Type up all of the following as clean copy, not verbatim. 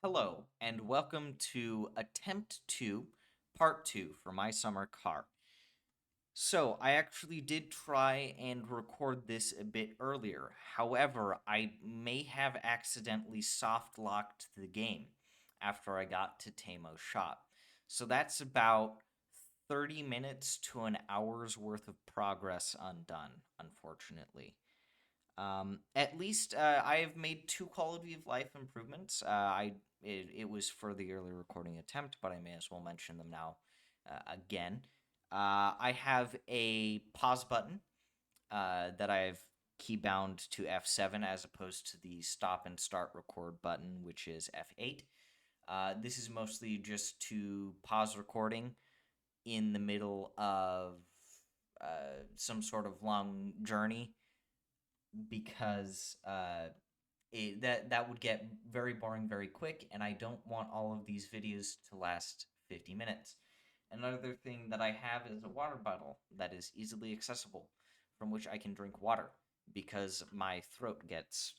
Hello, and welcome to Attempt 2, Part 2 for My Summer Car. So, I actually did try and record this a bit earlier. However, I may have accidentally soft locked the game after I got to Tamo's shop. So, that's about 30 minutes to an hour's worth of progress undone, unfortunately. At least I have made two quality of life improvements. It was for the early recording attempt, but I may as well mention them now again. I have a pause button that I've keybound to F7 as opposed to the stop and start record button, which is F8. This is mostly just to pause recording in the middle of some sort of long journey because that would get very boring very quick, and I don't want all of these videos to last 50 minutes. Another thing that I have is a water bottle that is easily accessible, from which I can drink water because my throat gets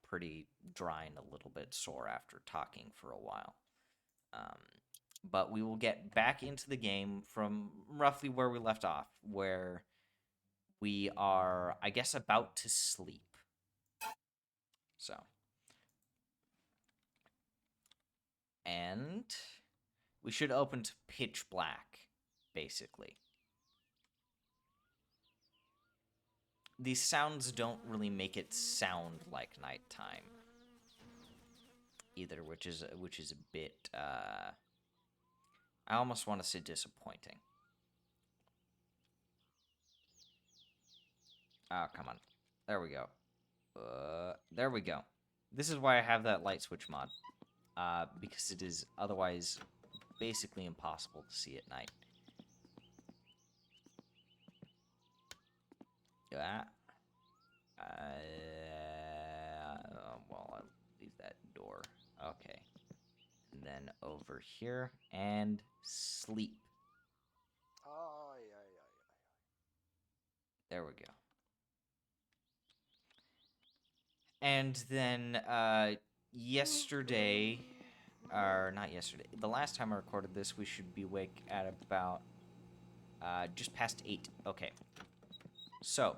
pretty dry and a little bit sore after talking for a while. Um, but we will get back into the game from roughly where we left off, where we are, I guess, about to sleep. So, and we should open to pitch black, basically. These sounds don't really make it sound like nighttime either, which is a bit I almost want to say disappointing. Oh, come on. There we go. There we go. This is why I have that light switch mod. Because it is otherwise basically impossible to see at night. Yeah. Well, I'll leave that door. Okay. And then over here and sleep. Ay, ay, ay. There we go. And then yesterday, or not yesterday, the last time I recorded this, we should be awake at about just past 8. Okay. So,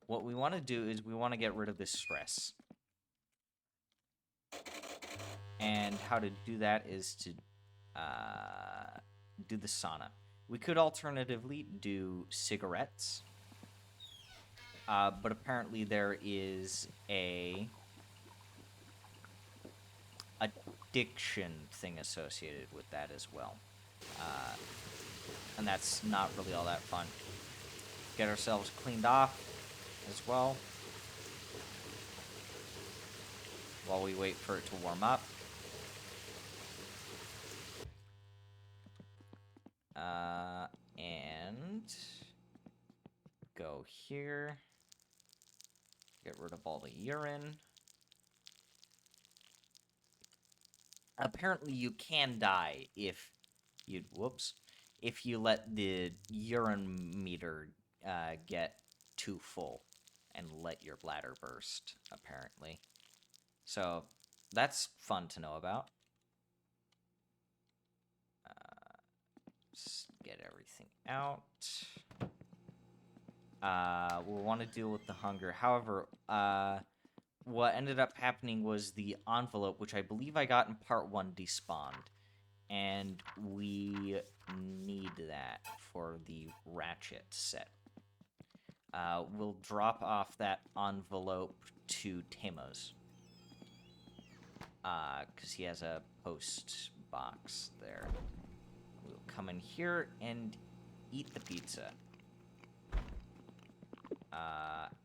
what we want to do is we want to get rid of this stress. And how to do that is to do the sauna. We could alternatively do cigarettes, but apparently there is a addiction thing associated with that as well, uh, and that's not really all that fun. Get ourselves cleaned off as well while we wait for it to warm up. And go here. Get rid of all the urine. Apparently, you can die if you if you let the urine meter get too full and let your bladder burst. Apparently, so that's fun to know about. Just get everything out. We'll want to deal with the hunger. However, what ended up happening was the envelope, which I believe I got in part 1, despawned. And we need that for the ratchet set. We'll drop off that envelope to Tamos. Because he has a post box there. We'll come in here and eat the pizza.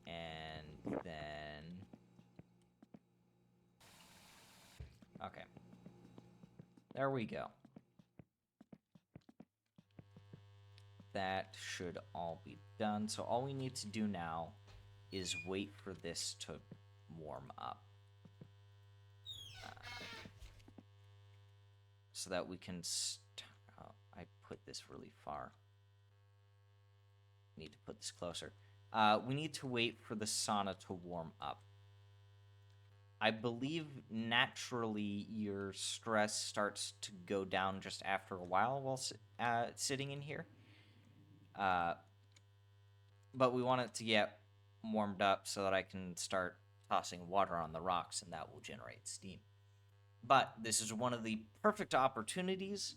And then... Okay. There we go. That should all be done. So all we need to do now is wait for this to warm up. So that we can... Oh, I put this really far. Need to put this closer. We need to wait for the sauna to warm up. I believe naturally your stress starts to go down just after a while while sitting in here. But we want it to get warmed up so that I can start tossing water on the rocks, and that will generate steam. But this is one of the perfect opportunities.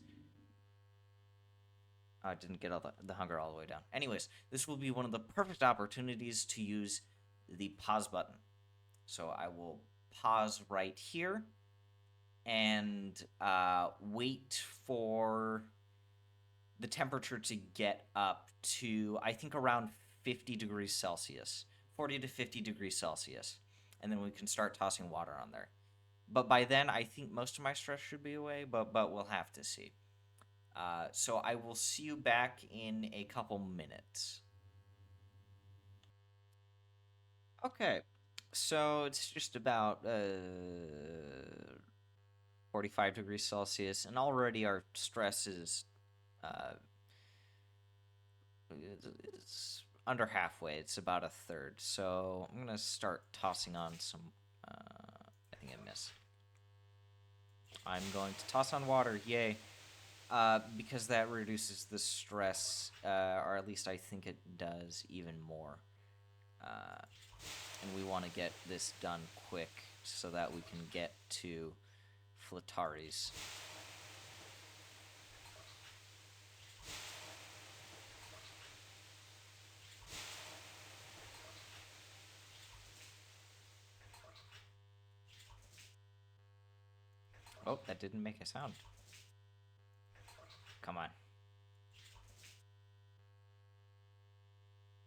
I didn't get all the hunger all the way down. Anyways, this will be one of the perfect opportunities to use the pause button. So I will pause right here and wait for the temperature to get up to, I think, around 50 degrees Celsius, 40 to 50 degrees Celsius. And then we can start tossing water on there. But by then, I think most of my stress should be away, but we'll have to see. So I will see you back in a couple minutes. Okay, so it's just about 45 degrees Celsius, and already our stress is it's under halfway. It's about a third. So I'm gonna start tossing on some. I think I missed. I'm going to toss on water. Yay! Because that reduces the stress, or at least I think it does even more. And we want to get this done quick so that we can get to Flataris. Oh, that didn't make a sound. Come on.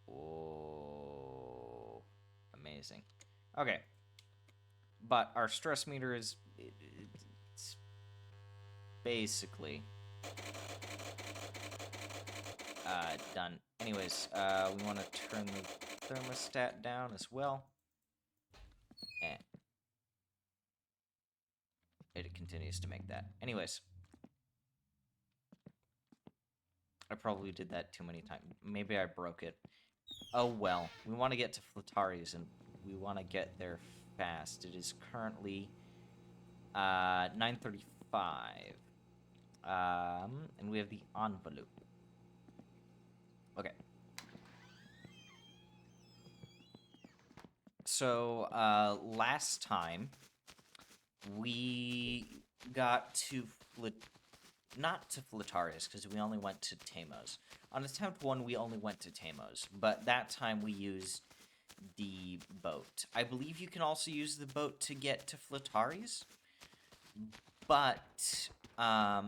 Oh, amazing. Okay. But our stress meter is it's basically done. Anyways, we want to turn the thermostat down as well. And it continues to make that. Anyways. I probably did that too many times. Maybe I broke it. Oh well. We want to get to Flataris, and we want to get there fast. It is currently 9:35. And we have the envelope. Okay. So, last time, we got to not to Flataris, because we only went to Tamos. On attempt 1, we only went to Tamos, but that time we used the boat. I believe you can also use the boat to get to Flataris, but, I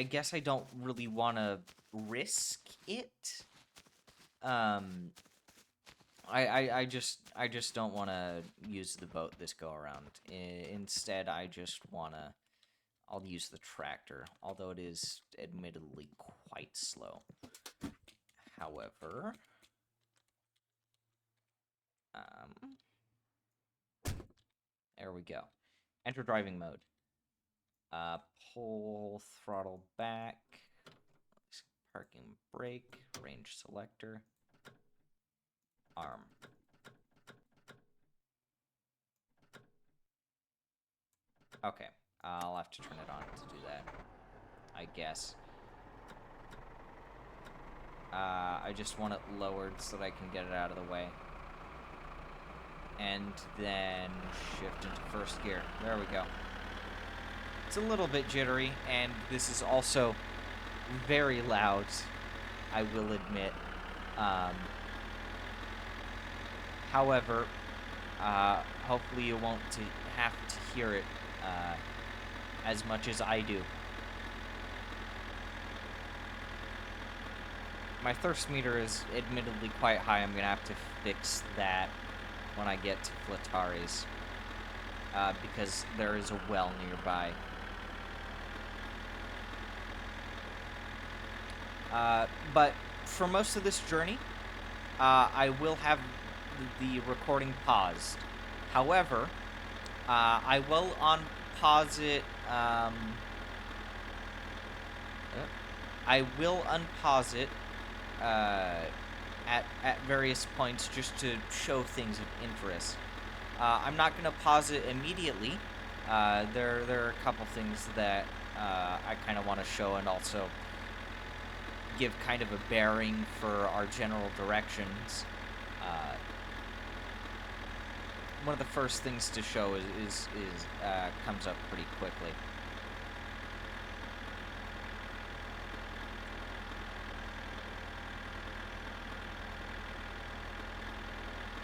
guess I don't really want to risk it. I just don't want to use the boat this go around. Instead, I just want to. I'll use the tractor, although it is admittedly quite slow. However, there we go. Enter driving mode. Pull throttle back. Parking brake. Range selector. Arm. Okay, I'll have to turn it on to do that, I guess. I just want it lowered so that I can get it out of the way. And then shift into first gear. There we go. It's a little bit jittery, and this is also very loud, I will admit. However, hopefully you won't have to hear it as much as I do. My thirst meter is admittedly quite high. I'm going to have to fix that when I get to Flataris, because there is a well nearby. But for most of this journey, I will have the recording paused. However, I will unpause it. I will unpause it at various points just to show things of interest. I'm not going to pause it immediately. There are a couple things that I kind of want to show and also give kind of a bearing for our general directions. One of the first things to show is comes up pretty quickly.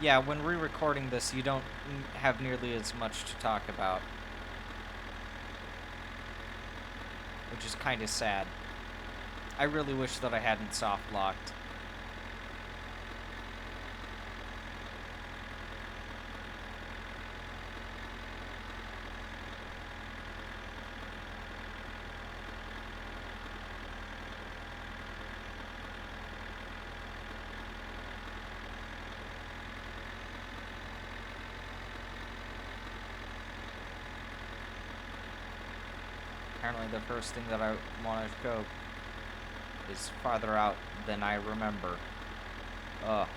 Yeah, when re-recording this, you don't have nearly as much to talk about, which is kind of sad. I really wish that I hadn't soft-locked. Apparently the first thing that I want to show is farther out than I remember. Ugh.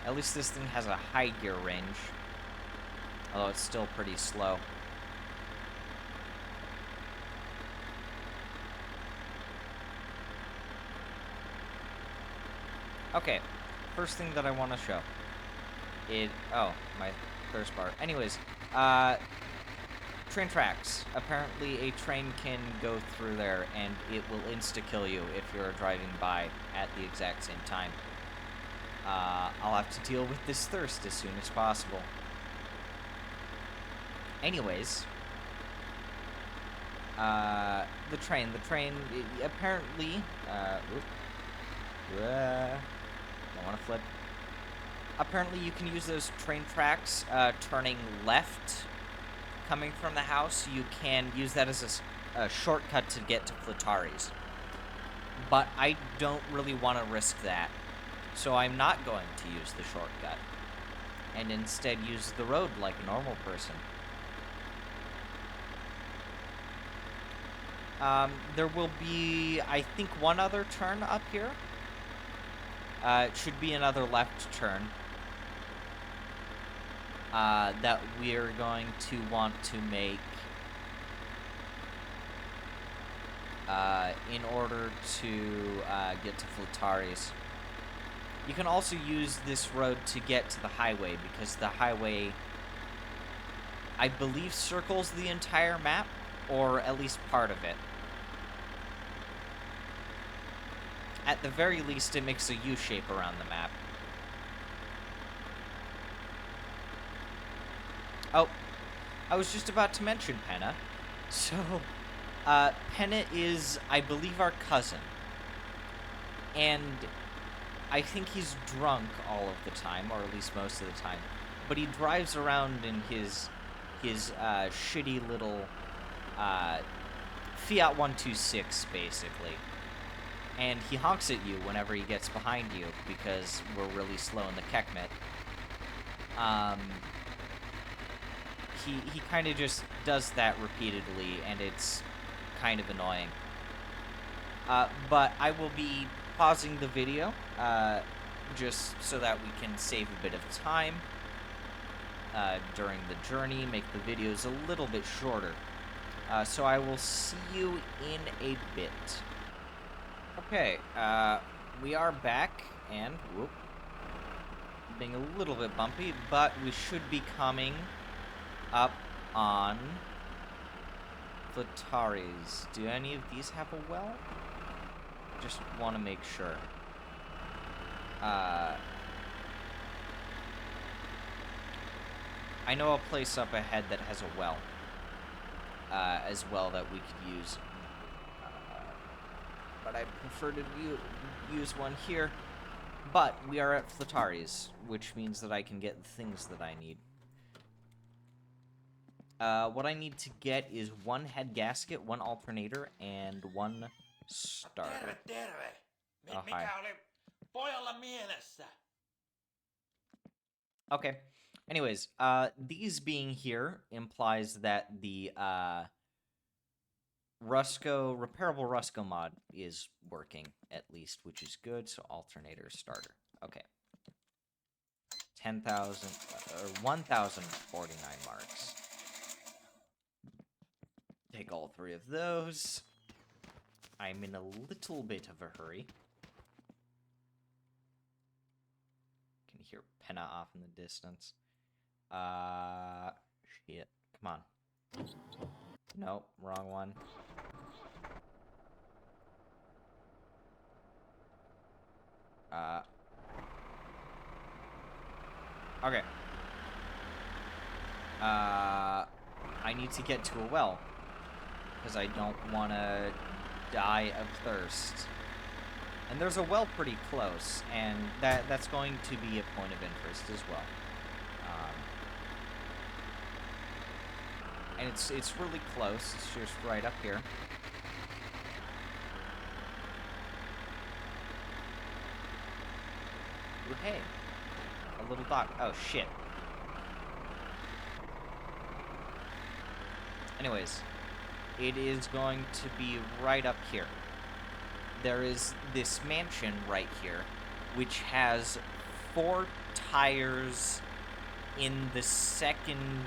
At least this thing has a high gear range. Although it's still pretty slow. Okay, first thing that I want to show. Oh, my thirst bar. Anyways, train tracks. Apparently a train can go through there and it will insta-kill you if you're driving by at the exact same time. I'll have to deal with this thirst as soon as possible. Anyways, the train, apparently, don't want to flip. Apparently you can use those train tracks, turning left, coming from the house. You can use that as a shortcut to get to Flataris. But I don't really want to risk that. So I'm not going to use the shortcut. And instead use the road like a normal person. There will be, I think, one other turn up here. It should be another left turn. That we're going to want to make in order to get to Flataris. You can also use this road to get to the highway, because the highway, I believe, circles the entire map, or at least part of it. At the very least, it makes a U-shape around the map. Oh, I was just about to mention Penna. So, Penna is, I believe, our cousin. And I think he's drunk all of the time, or at least most of the time. But he drives around in his shitty little Fiat 126, basically. And he honks at you whenever he gets behind you, because we're really slow in the Kekmet. He kind of just does that repeatedly, and it's kind of annoying. But I will be pausing the video, just so that we can save a bit of time during the journey, make the videos a little bit shorter. So I will see you in a bit. Okay, we are back, and, whoop, being a little bit bumpy, but we should be coming up on Flataris. Do any of these have a well? Just want to make sure. I know a place up ahead that has a well, as well, that we could use. But I prefer to use one here. But we are at Flataris, which means that I can get the things that I need. What I need to get is one head gasket, one alternator, and one starter. Oh, hi. Okay. Anyways, these being here implies that the repairable Rusco mod is working at least, which is good. So alternator starter. Okay. 10,000 or 1,049 marks. Take all 3 of those. I'm in a little bit of a hurry. Can hear Penna off in the distance. Shit. Come on. Nope, wrong one. Okay. I need to get to a well. Because I don't want to die of thirst. And there's a well pretty close, and that's going to be a point of interest as well. And it's really close. It's just right up here. Ooh, hey, a little dog. Oh shit. Anyways, it is going to be right up here. There is this mansion right here, which has 4 tires in the 2nd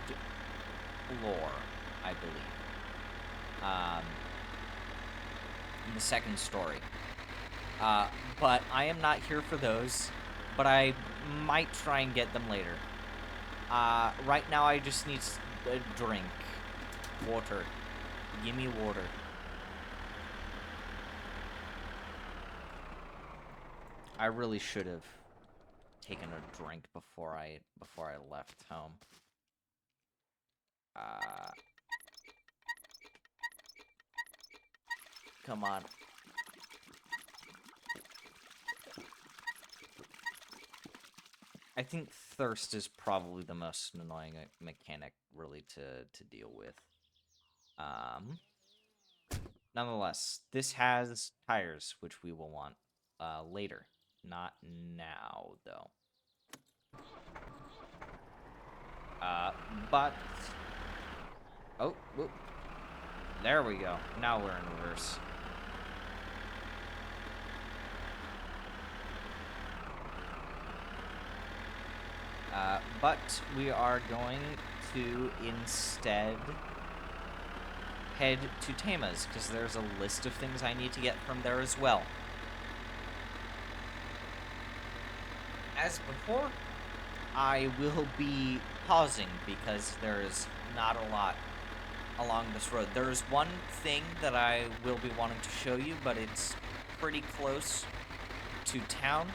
floor, I believe. In the 2nd story. But I am not here for those, but I might try and get them later. Right now I just need a drink. Water. Give me water. I really should have taken a drink before I left home. Come on. I think thirst is probably the most annoying mechanic really to deal with. Nonetheless, this has tires, which we will want later. Not now, though. But... Oh, whoop. There we go. Now we're in reverse. But we are going to instead head to Tama's, because there's a list of things I need to get from there as well. As before, I will be pausing because there is not a lot along this road. There is one thing that I will be wanting to show you, but it's pretty close to town,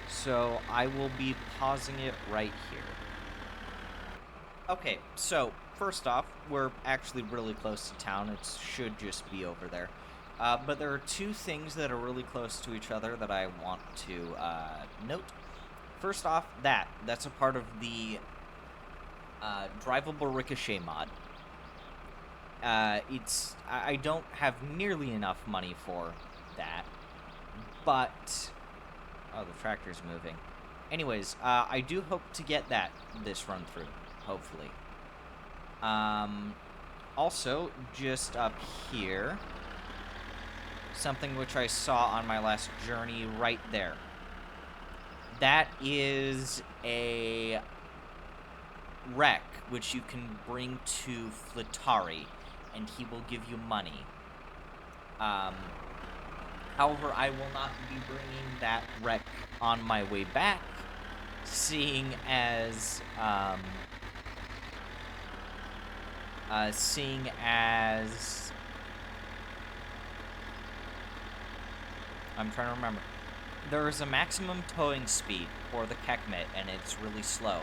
so I will be pausing it right here. Okay, so first off, we're actually really close to town. It should just be over there. But there are 2 things that are really close to each other that I want to note. First off, that's a part of the drivable Ricochet mod. I don't have nearly enough money for that, but... Oh, the tractor's moving. Anyways, I do hope to get that this run through, hopefully. Also, just up here, something which I saw on my last journey right there. That is a wreck which you can bring to Flatari, and he will give you money. However, I will not be bringing that wreck on my way back, seeing as I'm trying to remember. There is a maximum towing speed for the Kekmet, and it's really slow.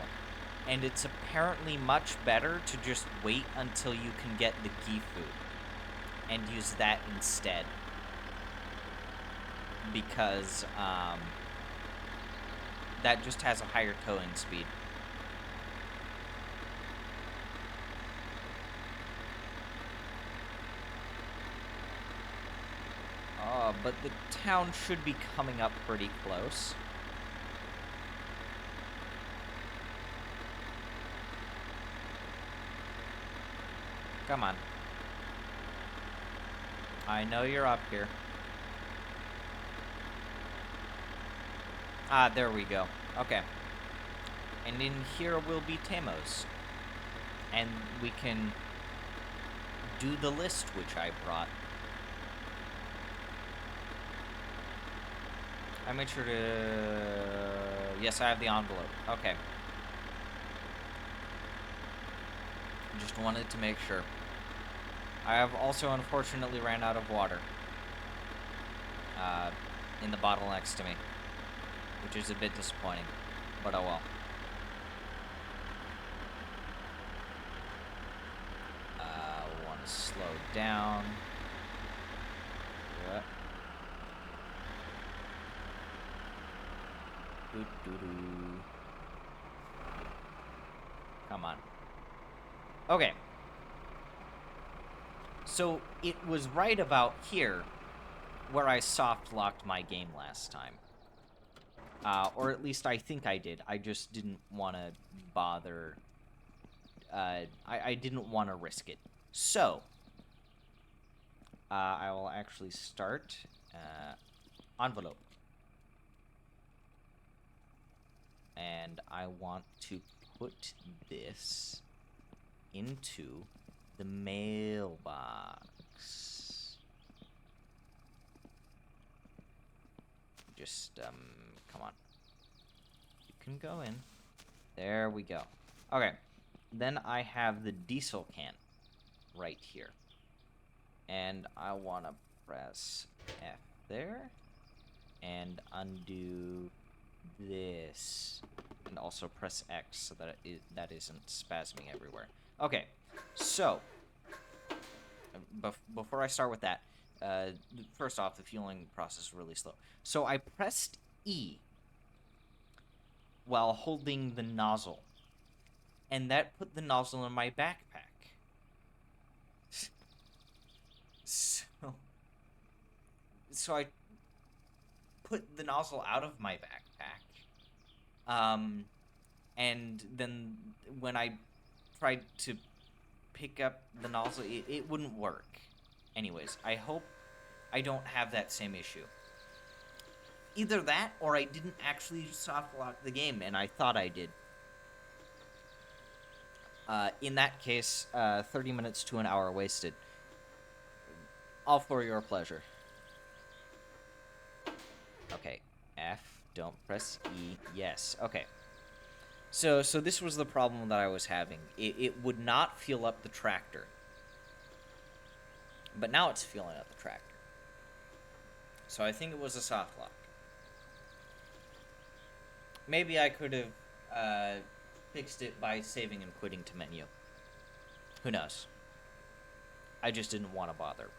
And it's apparently much better to just wait until you can get the Gifu and use that instead. Because that just has a higher towing speed. But the town should be coming up pretty close. Come on. I know you're up here. Ah, there we go. Okay. And in here will be Tamos. And we can do the list which I brought. I made sure to... Yes, I have the envelope. Okay. Just wanted to make sure. I have also unfortunately ran out of water. In the bottle next to me. Which is a bit disappointing. But oh well. Want to slow down. Yep. Doo-doo-doo. Come on. Okay. So, it was right about here where I soft-locked my game last time. Or at least I think I did. I just didn't want to bother. I didn't want to risk it. So, I will actually start. Envelope. And I want to put this into the mailbox. Just, come on. You can go in. There we go. Okay. Then I have the diesel can right here. And I want to press F there. And undo this. And also press X so that that isn't spasming everywhere. Okay. So, before I start with that, first off, the fueling process is really slow. So I pressed E while holding the nozzle, and that put the nozzle in my backpack. So I put the nozzle out of my backpack, and then when I tried to pick up the nozzle, it wouldn't work. Anyways, I hope I don't have that same issue. Either that, or I didn't actually soft lock the game, and I thought I did. In that case, 30 minutes to an hour wasted. All for your pleasure. Okay, F, don't press E, yes, okay. So this was the problem that I was having. It would not fuel up the tractor. But now it's fueling up the tractor. So I think it was a soft lock. Maybe I could have fixed it by saving and quitting to menu. Who knows? I just didn't want to bother.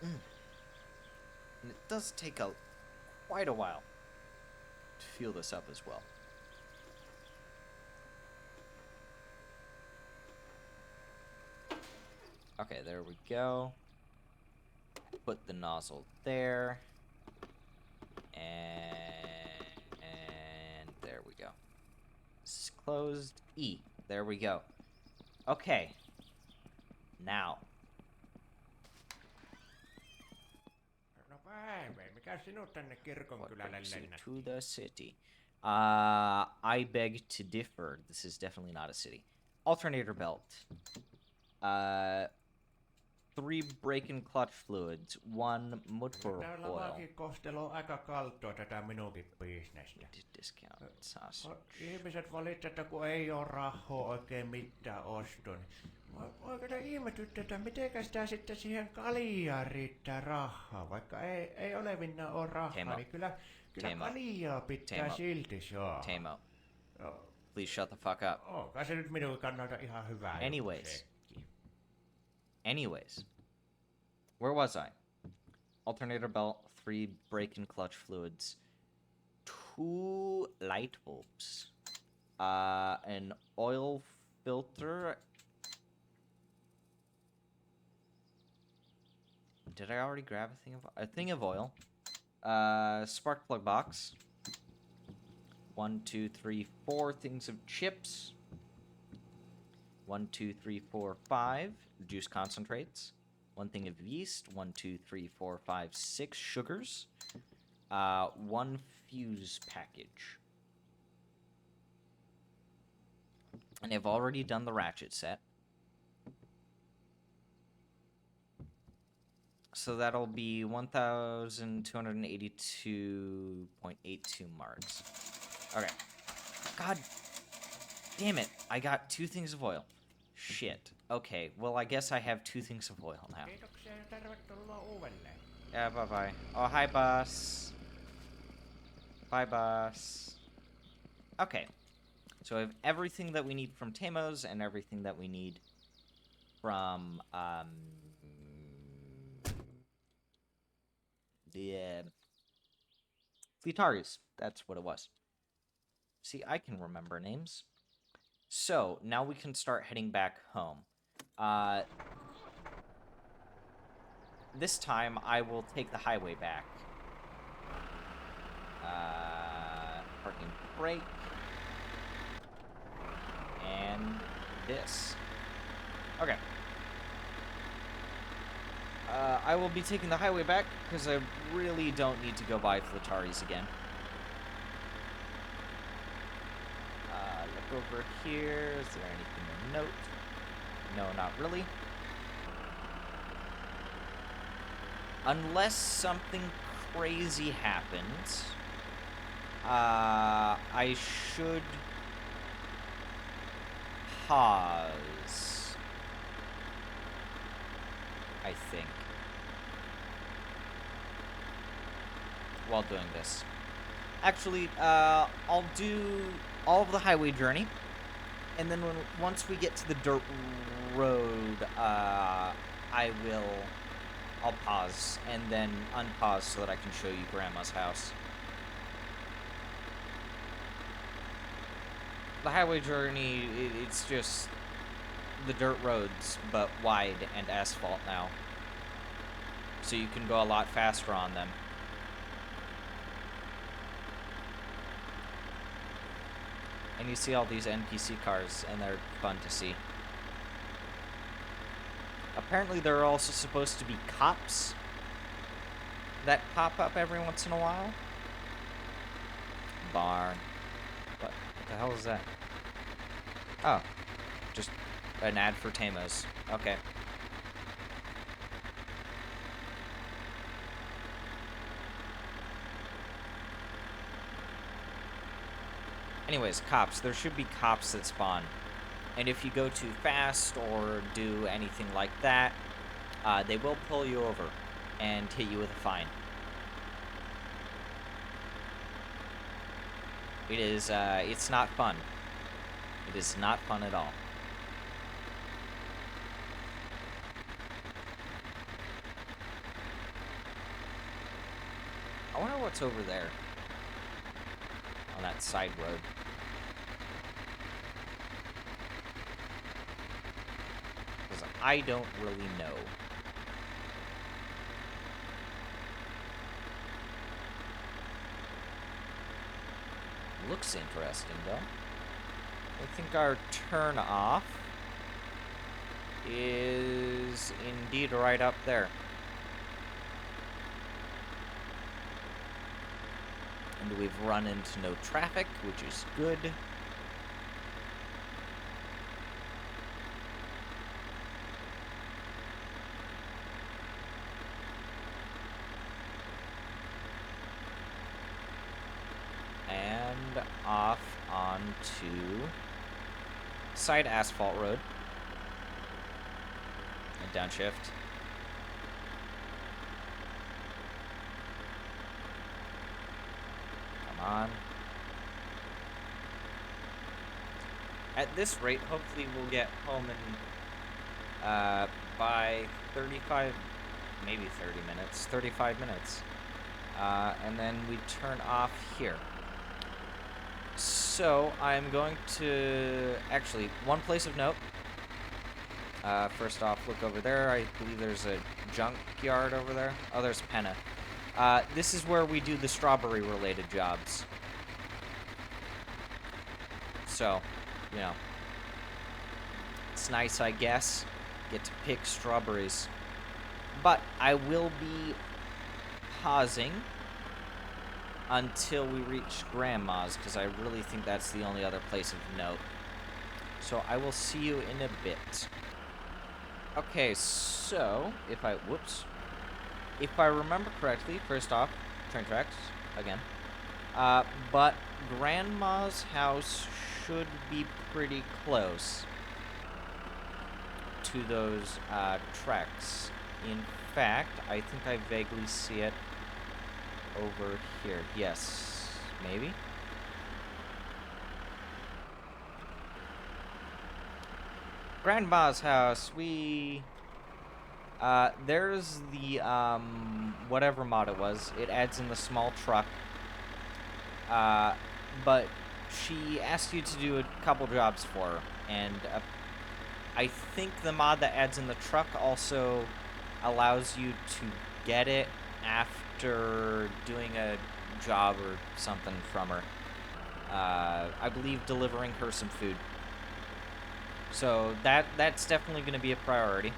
And it does take quite a while to fuel this up as well. Okay, there we go. Put the nozzle there. And there we go. This is closed. E. There we go. Okay. Now. No päivä, mikä sinut tänne kirkonkylälle lennät? To the city. I beg to differ. This is definitely not a city. Alternator belt. 3 brake and clutch fluids. 1 motor Täällä oil. vakikostelu on aika kaltoa tätä minunkin bisnestä. Discount sausage. Ihmiset valittaa, että kun ei oo rahaa oikein mitään ostoon. Oikein ihmetyttää, että mitenkäs tää sitten siihen kaljaan riittää rahaa. Vaikka ei olevinaan oo rahaa, Teemo. niin kyllä Teemo. kaljaa pitää Teemo. silti saada. Tamo, Joo. please shut the fuck up. Onko se nyt minun kannalta ihan hyvä Anyways. juttu Anyways. Where was I? Alternator belt, 3 brake and clutch fluids, 2 light bulbs, an oil filter. Did I already grab a thing of oil? Spark plug box. 1, 2, 3, 4 things of chips. 1, 2, 3, 4, 5 juice concentrates. 1 thing of yeast, 1, 2, 3, 4, 5, 6 sugars, 1 fuse package. And I've already done the ratchet set. So that'll be 1,282.82 marks. Okay. God damn it. I got 2 things of oil. Shit. Okay, well, I guess I have 2 things of oil now. Kiitoksia ja tervetuloa uudelleen. Yeah, bye-bye. Oh, hi, boss. Bye, boss. Okay. So I have everything that we need from Tamos and everything that we need from, the Flitaris. That's what it was. See, I can remember names. So, now we can start heading back home. This time, I will take the highway back. Parking brake. And this. Okay. I will be taking the highway back, because I really don't need to go by Flitaris again. Look over here. Is there anything to note? No, not really. Unless something crazy happens, I should pause, I think, while doing this. Actually, I'll do all of the highway journey, and then once we get to the dirt road, I'll pause, and then unpause so that I can show you Grandma's house. The highway journey, it's just the dirt roads, but wide and asphalt now. So you can go a lot faster on them. And you see all these NPC cars, and they're fun to see. Apparently there are also supposed to be cops that pop up every once in a while. Barn. What the hell is that? Oh. Just an ad for Tamos. Okay. Anyways, cops. There should be cops that spawn. And if you go too fast or do anything like that, they will pull you over and hit you with a fine. It is, it's not fun. It is not fun at all. I wonder what's over there on that side road. Because I don't really know. Looks interesting, though. I think our turn off is indeed right up there. And we've run into no traffic, which is good. And off onto side asphalt road. And downshift. Come on. At this rate, hopefully we'll get home in by 35, maybe 30 minutes, 35 minutes. And then we turn off here. So, I'm going to... Actually, one place of note. First off, look over there. I believe there's a junkyard over there. Oh, there's Penna. This is where we do the strawberry-related jobs. So, you know. It's nice, I guess. Get to pick strawberries. But I will be pausing until we reach Grandma's, because I really think that's the only other place of note. So I will see you in a bit. Okay, so if I remember correctly, first off, train tracks again. But Grandma's house should be pretty close to those tracks. In fact, I think I vaguely see it over here. Yes, maybe. Grandma's house. There's the whatever mod it was. It adds in the small truck. But she asked you to do a couple jobs for her, and I think the mod that adds in the truck also allows you to get it after doing a job or something from her. I believe delivering her some food. So that's definitely going to be a priority.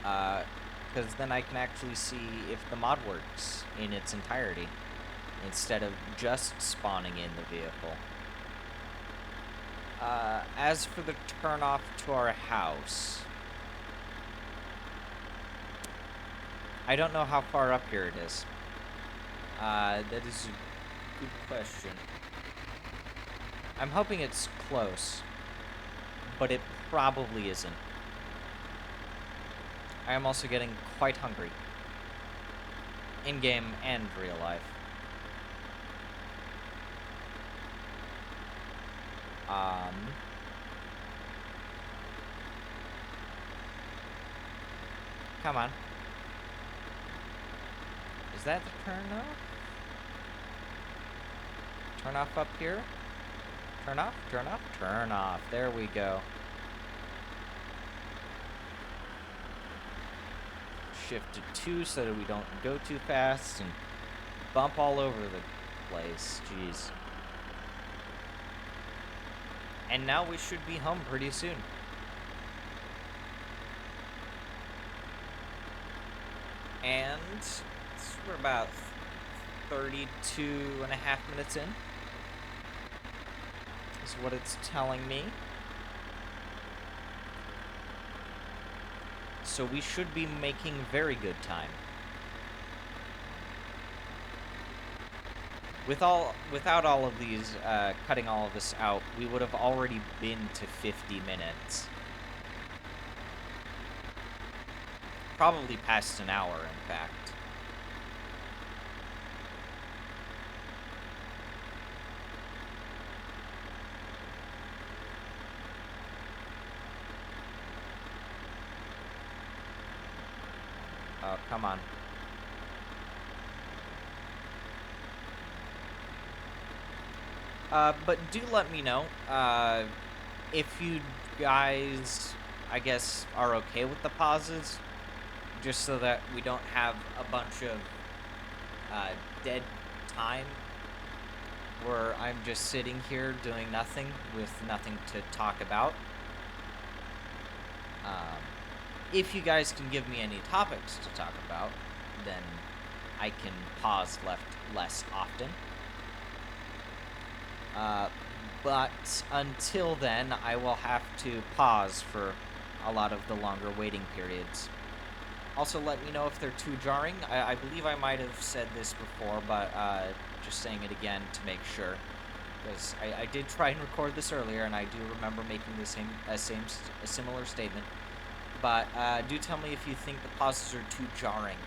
Because then I can actually see if the mod works in its entirety, instead of just spawning in the vehicle. As for the turnoff to our house, I don't know how far up here it is. That is a good question. I'm hoping it's close, but it probably isn't. I am also getting quite hungry. In-game and real life. Come on. Is that the turn off? Turn off up here? Turn off, turn off, turn off. There we go. Shift to 2 so that we don't go too fast and bump all over the place. Jeez. And now we should be home pretty soon. And we're about 32 and a half minutes in. Is what it's telling me. So we should be making very good time. Without all of these, cutting all of this out, we would have already been to 50 minutes. Probably past an hour, in fact. Oh, come on. But do let me know, if you guys, I guess, are okay with the pauses, just so that we don't have a bunch of, dead time, where I'm just sitting here doing nothing, with nothing to talk about. If you guys can give me any topics to talk about, then I can pause less often. But until then, I will have to pause for a lot of the longer waiting periods. Also, let me know if they're too jarring. I believe I might have said this before, but just saying it again to make sure. Because I did try and record this earlier, and I do remember making a similar statement. But do tell me if you think the pauses are too jarring.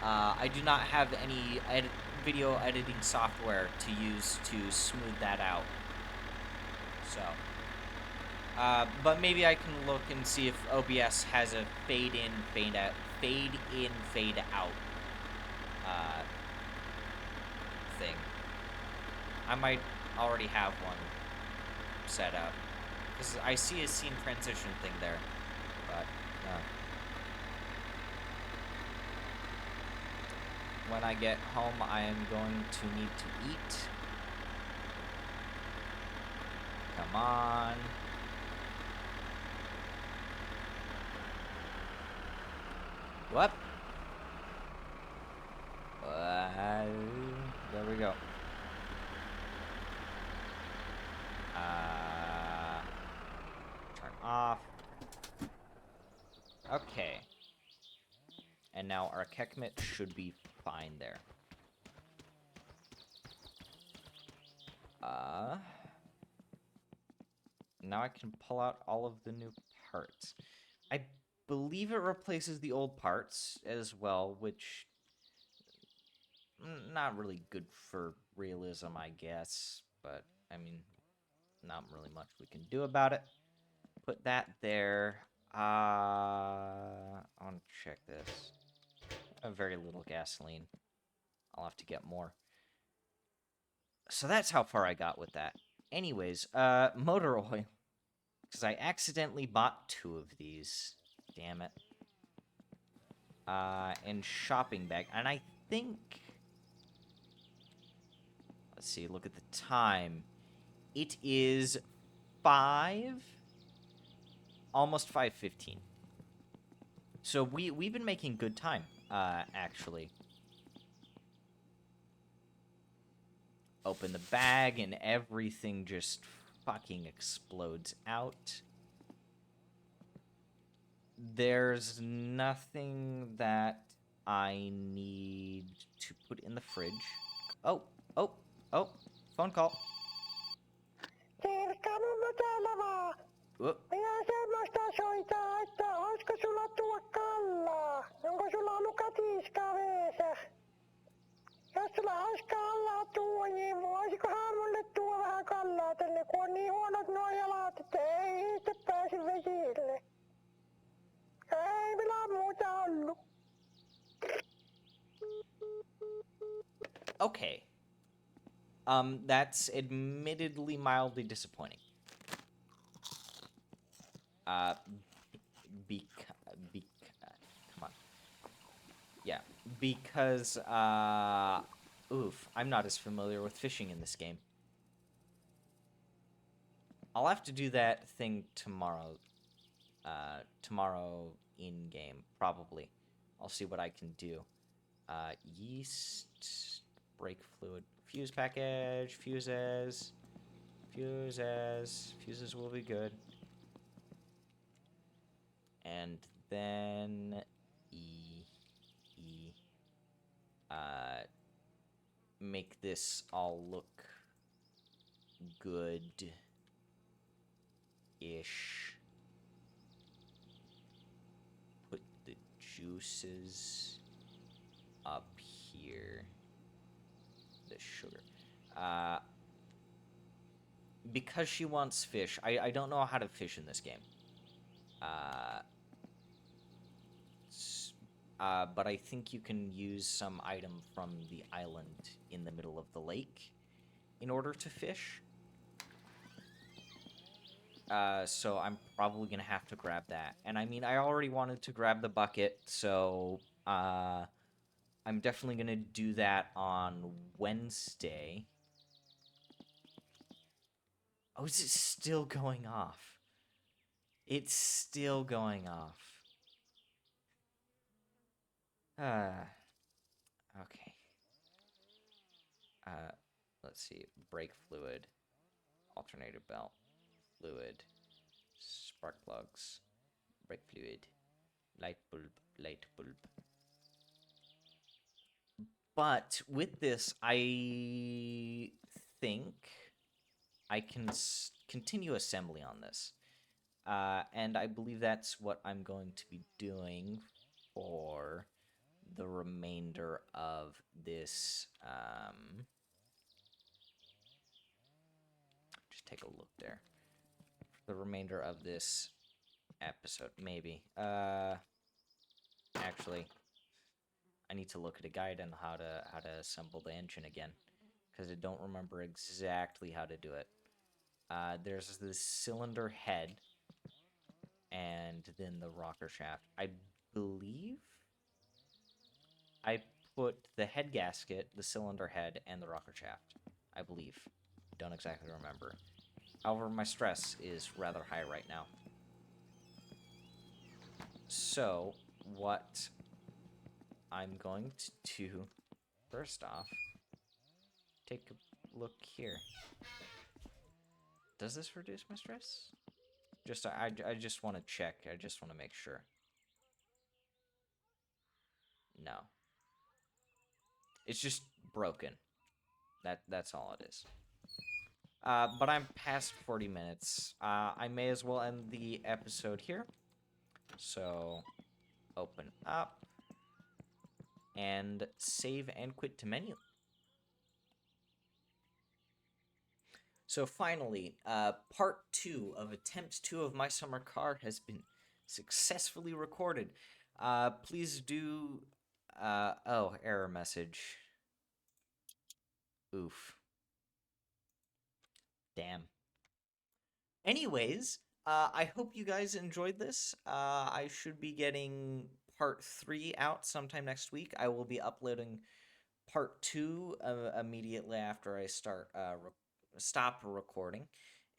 I do not have any video editing software to use to smooth that out. So, but maybe I can look and see if OBS has a fade in, fade out thing. I might already have one set up, because I see a scene transition thing there, but when I get home, I am going to need to eat. Come on. What? There we go. Turn off. Okay. And now our Kekmit should be fine there. Now I can pull out all of the new parts. I believe it replaces the old parts as well, which not really good for realism, I guess. But, I mean, not really much we can do about it. Put that there. I want to check this. I have very little gasoline. I'll have to get more. So that's how far I got with that. Anyways, motor oil. Because I accidentally bought 2 of these. Damn it. And shopping bag. And I think... Let's see, look at the time. It is 5... Almost 5:15. So we've been making good time, actually. Open the bag and everything just fucking explodes out. There's nothing that I need to put in the fridge. Oh, phone call. Whoop. Minä semmoista soitaa, että olisiko sulla tuo kallaa? Onko sulla mukatiiskaa veessä? Jos sulla olisi kallaa tuo, niin voisikohan mulle tuo vähän kallaa tänne, kun on niin huonot nuo jalat, että ei itse pääse vesille. Ei millään muuta ollut. Okay. That's admittedly mildly disappointing. Come on. Yeah, because, I'm not as familiar with fishing in this game. I'll have to do that thing tomorrow. Tomorrow in-game, probably. I'll see what I can do. Yeast, brake fluid, fuse package, fuses will be good. And then make this all look good-ish. Put the juices up here. The sugar. Because she wants fish, I don't know how to fish in this game. But I think you can use some item from the island in the middle of the lake in order to fish. So I'm probably going to have to grab that. And I mean, I already wanted to grab the bucket, so I'm definitely going to do that on Wednesday. Oh, is it still going off? It's still going off. Okay. Let's see. Brake fluid, alternator belt, fluid, spark plugs, brake fluid, light bulb. But with this, I think I can continue assembly on this. And I believe that's what I'm going to be doing for the remainder of this. Just take a look there. For the remainder of this episode, maybe. Actually, I need to look at a guide on how to assemble the engine again, because I don't remember exactly how to do it. There's the cylinder head, and then the rocker shaft. I believe I put the head gasket, the cylinder head, and the rocker shaft. I believe. Don't exactly remember. However, my stress is rather high right now. So, what I'm going to first off, take a look here. Does this reduce my stress? I just want to check. I just want to make sure. No. It's just broken. That's all it is. But I'm past 40 minutes. I may as well end the episode here. So, open up. And save and quit to menu. So finally, part 2 of attempt 2 of My Summer Car has been successfully recorded. Please do... oh, error message. Oof. Damn. Anyways, I hope you guys enjoyed this. I should be getting part 3 out sometime next week. I will be uploading part 2 immediately after I stop recording.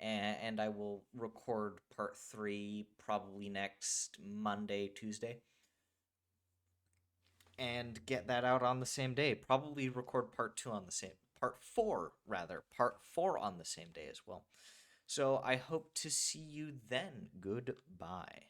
And I will record part 3 probably next Monday, Tuesday. And get that out on the same day. Probably record part 4 on the same day as well. So I hope to see you then. Goodbye.